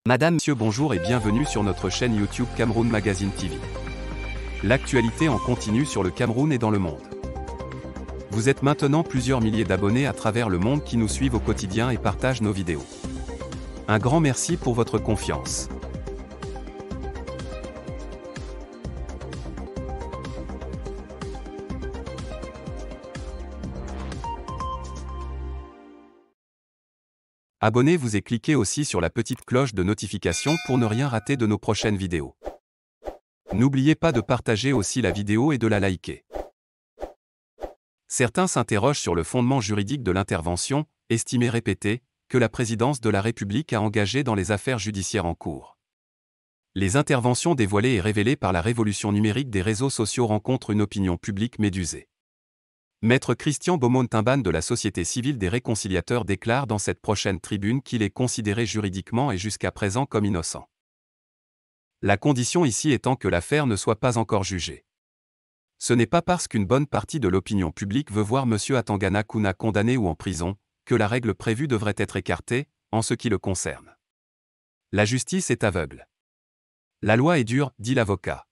Madame, Monsieur, bonjour et bienvenue sur notre chaîne YouTube Cameroun Magazine TV. L'actualité en continu sur le Cameroun et dans le monde. Vous êtes maintenant plusieurs milliers d'abonnés à travers le monde qui nous suivent au quotidien et partagent nos vidéos. Un grand merci pour votre confiance. Abonnez-vous et cliquez aussi sur la petite cloche de notification pour ne rien rater de nos prochaines vidéos. N'oubliez pas de partager aussi la vidéo et de la liker. Certains s'interrogent sur le fondement juridique de l'intervention, estimée répétée, que la présidence de la République a engagée dans les affaires judiciaires en cours. Les interventions dévoilées et révélées par la révolution numérique des réseaux sociaux rencontrent une opinion publique médusée. Maître Christian Beaumont-Timban de la Société civile des réconciliateurs déclare dans cette prochaine tribune qu'il est considéré juridiquement et jusqu'à présent comme innocent. La condition ici étant que l'affaire ne soit pas encore jugée. Ce n'est pas parce qu'une bonne partie de l'opinion publique veut voir M. Atangana Kuna condamné ou en prison, que la règle prévue devrait être écartée, en ce qui le concerne. La justice est aveugle. La loi est dure, dit l'avocat.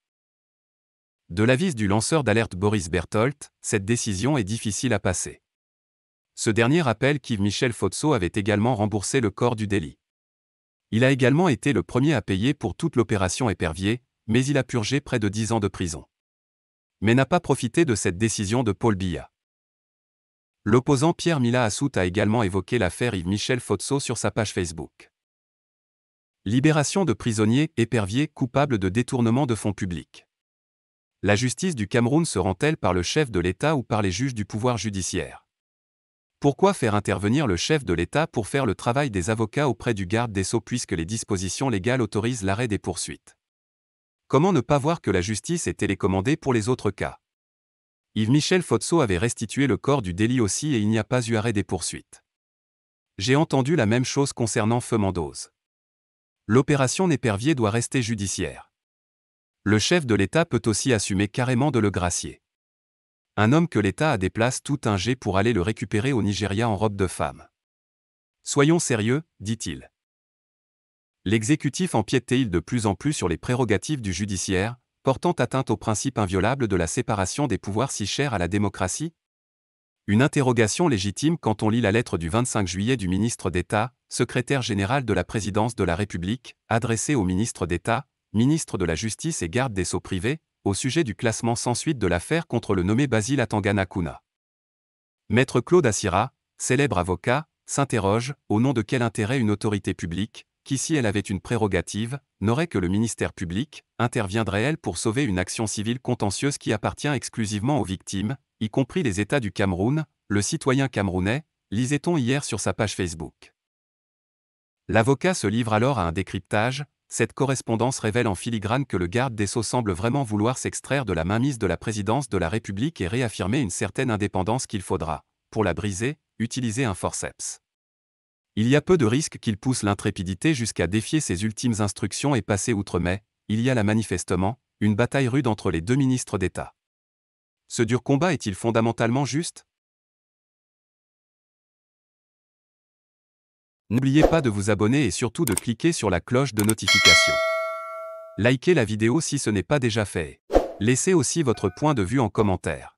De l'avis du lanceur d'alerte Boris Berthold, cette décision est difficile à passer. Ce dernier rappelle qu'Yves Michel Fotso avait également remboursé le corps du délit. Il a également été le premier à payer pour toute l'opération Épervier, mais il a purgé près de 10 ans de prison. Mais n'a pas profité de cette décision de Paul Biya. L'opposant Pierre Mila Assout a également évoqué l'affaire Yves Michel Fotso sur sa page Facebook. Libération de prisonniers Épervier coupables de détournement de fonds publics. La justice du Cameroun se rend-elle par le chef de l'État ou par les juges du pouvoir judiciaire? Pourquoi faire intervenir le chef de l'État pour faire le travail des avocats auprès du garde des Sceaux puisque les dispositions légales autorisent l'arrêt des poursuites? Comment ne pas voir que la justice est télécommandée pour les autres cas? Yves Michel Fotso avait restitué le corps du délit aussi et il n'y a pas eu arrêt des poursuites. J'ai entendu la même chose concernant Feu Mendoz. L'opération Népervier doit rester judiciaire. Le chef de l'État peut aussi assumer carrément de le gracier. Un homme que l'État a déplace tout un jet pour aller le récupérer au Nigeria en robe de femme. Soyons sérieux, dit-il. L'exécutif empiète-t-il de plus en plus sur les prérogatives du judiciaire, portant atteinte au principe inviolable de la séparation des pouvoirs si cher à la démocratie? Une interrogation légitime quand on lit la lettre du 25 juillet du ministre d'État, secrétaire général de la présidence de la République, adressée au ministre d'État, ministre de la Justice et garde des Sceaux privés, au sujet du classement sans suite de l'affaire contre le nommé Basile Atangana Kuna. Maître Claude Assira, célèbre avocat, s'interroge, au nom de quel intérêt une autorité publique, qui si elle avait une prérogative, n'aurait que le ministère public, interviendrait-elle pour sauver une action civile contentieuse qui appartient exclusivement aux victimes, y compris les États du Cameroun, le citoyen camerounais, lisait-on hier sur sa page Facebook. L'avocat se livre alors à un décryptage. Cette correspondance révèle en filigrane que le garde des Sceaux semble vraiment vouloir s'extraire de la mainmise de la présidence de la République et réaffirmer une certaine indépendance qu'il faudra, pour la briser, utiliser un forceps. Il y a peu de risques qu'il pousse l'intrépidité jusqu'à défier ses ultimes instructions et passer outre, mais, il y a là manifestement, une bataille rude entre les deux ministres d'État. Ce dur combat est-il fondamentalement juste? N'oubliez pas de vous abonner et surtout de cliquer sur la cloche de notification. Likez la vidéo si ce n'est pas déjà fait. Laissez aussi votre point de vue en commentaire.